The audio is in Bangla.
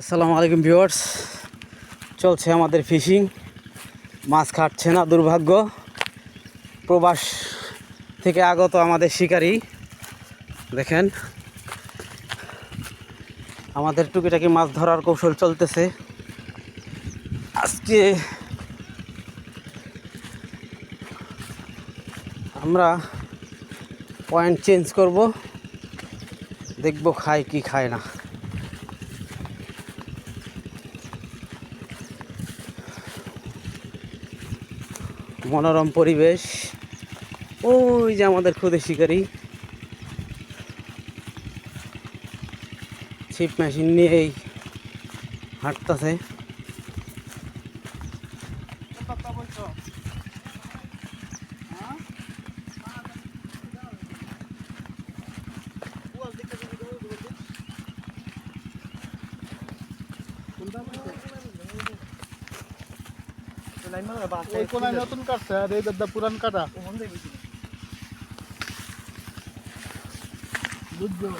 আসসালামু আলাইকুম ভিউয়ার্স, চলছে আমাদের ফিশিং। মাছ খাটছে না, দুর্ভাগ্য। প্রবাস থেকে আগত আমাদের শিকারী দেখেন, আমাদের টুকিটাকি মাছ ধরার কৌশল চলতেছে। আজকে আমরা পয়েন্ট চেঞ্জ করব, দেখব খায় কি খায় না। মনোরম পরিবেশ, ওই যে আমাদের ক্ষুদে শিকারী ছিপ মেশিন নিয়েই হাঁটতেছে। ওই কোনায় নতুন কাটছে আর এই দাদা পুরান কাটা বুঝছো।